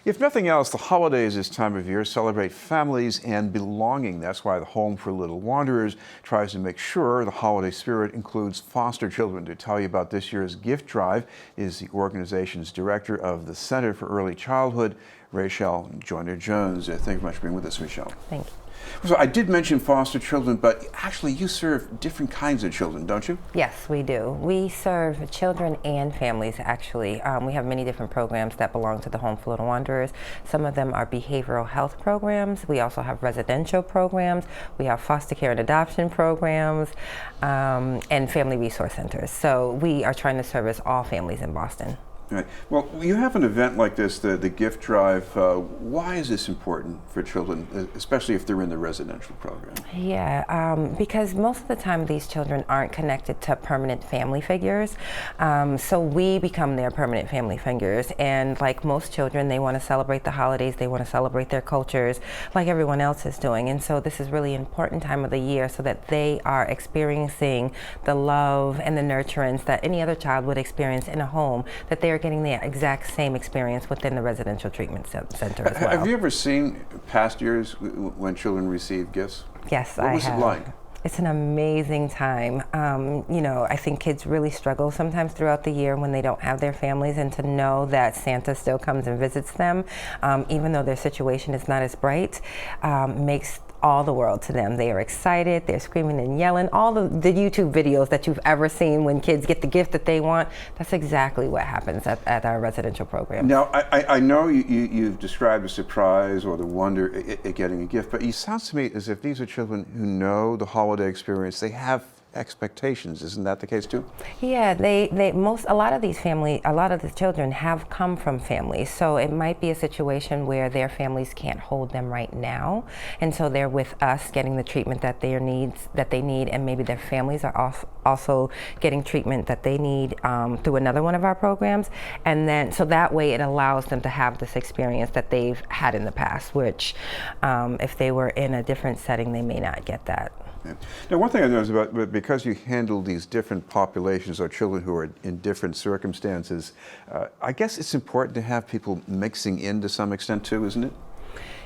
If nothing else, the holidays this time of year celebrate families and belonging. That's why the Home for Little Wanderers tries to make sure the holiday spirit includes foster children. To tell you about this year's gift drive is the organization's director of the Center for Early Childhood, Raechelle Joyner-Jones. Thank you very much for being with us, Raechelle. Thank you. So I did mention foster children, but actually you serve different kinds of children, don't you? Yes, we do. We serve children and families, actually. We have many different programs that belong to the Home for Little Wanderers. Some of them are behavioral health programs. We also have residential programs. We have foster care and adoption programs, and family resource centers. So we are trying to service all families in Boston. Right. Well, you have an event like this, the gift drive. Why is this important for children, especially if they're in the residential program? Yeah, because most of the time these children aren't connected to permanent family figures. So we become their permanent family figures. And like most children, they want to celebrate the holidays, they want to celebrate their cultures like everyone else is doing. And so this is really an important time of the year so that they are experiencing the love and the nurturance that any other child would experience in a home, that they are getting the exact same experience within the residential treatment center as well. Have you ever seen past years when children receive gifts? Yes, I have. What was it like? It's an amazing time. You know, I think kids really struggle sometimes throughout the year when they don't have their families, and to know that Santa still comes and visits them, even though their situation is not as bright, makes all the world to them. They are excited, they're screaming and yelling. All the YouTube videos that you've ever seen when kids get the gift that they want, that's exactly what happens at our residential program. Now, I know you've described the surprise or the wonder at getting a gift, but it sounds to me as if these are children who know the holiday experience. They have expectations. Isn't that the case too? Yeah, a lot of the children have come from families, so it might be a situation where their families can't hold them right now, and so they're with us getting the treatment that they need, and maybe their families are also getting treatment that they need through another one of our programs, and then so that way it allows them to have this experience that they've had in the past, which if they were in a different setting, they may not get that. Yeah. Now, one thing I noticed about, because you handle these different populations or children who are in different circumstances, I guess it's important to have people mixing in to some extent too, isn't it?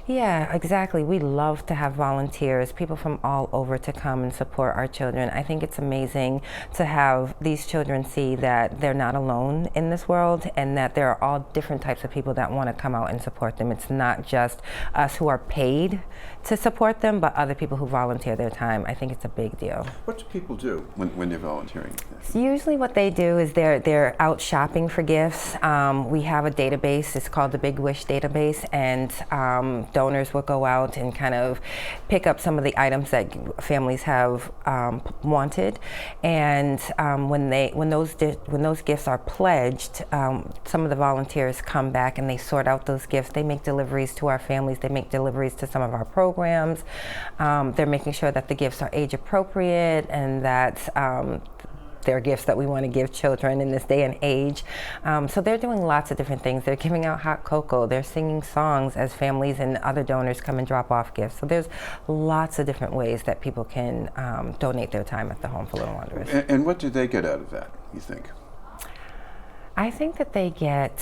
Yeah, exactly. We love to have volunteers, people from all over to come and support our children. I think it's amazing to have these children see that they're not alone in this world, and that there are all different types of people that want to come out and support them. It's not just us who are paid to support them, but other people who volunteer their time. I think it's a big deal. What do people do when they're volunteering? So usually what they do is they're out shopping for gifts. We have a database, it's called the Big Wish database, and donors will go out and kind of pick up some of the items that families have wanted, and when those gifts are pledged, some of the volunteers come back and they sort out those gifts. They make deliveries to our families. They make deliveries to some of our programs. They're making sure that the gifts are age appropriate and that they're gifts that we want to give children in this day and age. So they're doing lots of different things. They're giving out hot cocoa. They're singing songs as families and other donors come and drop off gifts. So there's lots of different ways that people can donate their time at the Home for Little Wanderers. And what do they get out of that, you think? I think that they get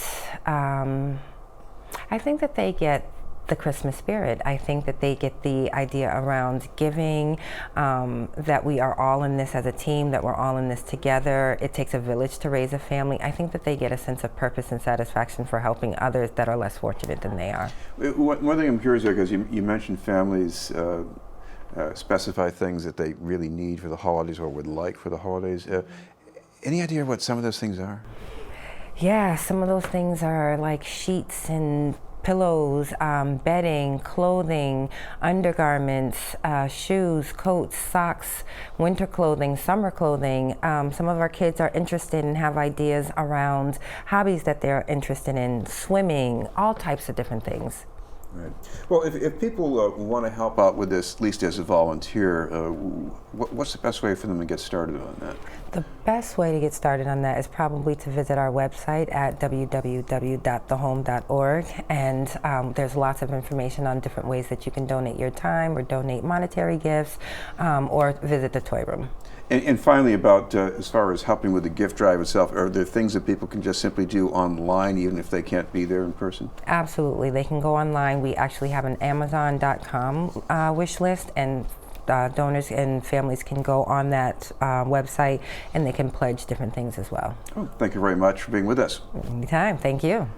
the Christmas spirit. I think that they get the idea around giving, that we are all in this as a team, that we're all in this together. It takes a village to raise a family. I think that they get a sense of purpose and satisfaction for helping others that are less fortunate than they are. One thing I'm curious about, because you mentioned families specify things that they really need for the holidays or would like for the holidays. Any idea what some of those things are? Yeah, some of those things are like sheets and pillows, bedding, clothing, undergarments, shoes, coats, socks, winter clothing, summer clothing. Some of our kids are interested and have ideas around hobbies that they're interested in, swimming, all types of different things. Right. Well, if people want to help out with this, at least as a volunteer, what's the best way for them to get started on that? The best way to get started on that is probably to visit our website at www.thehome.org, and there's lots of information on different ways that you can donate your time or donate monetary gifts or visit the toy room. And finally, about as far as helping with the gift drive itself, are there things that people can just simply do online, even if they can't be there in person? Absolutely. They can go online. We actually have an Amazon.com wish list, and donors and families can go on that website and they can pledge different things as well. Oh, thank you very much for being with us. Anytime. Thank you.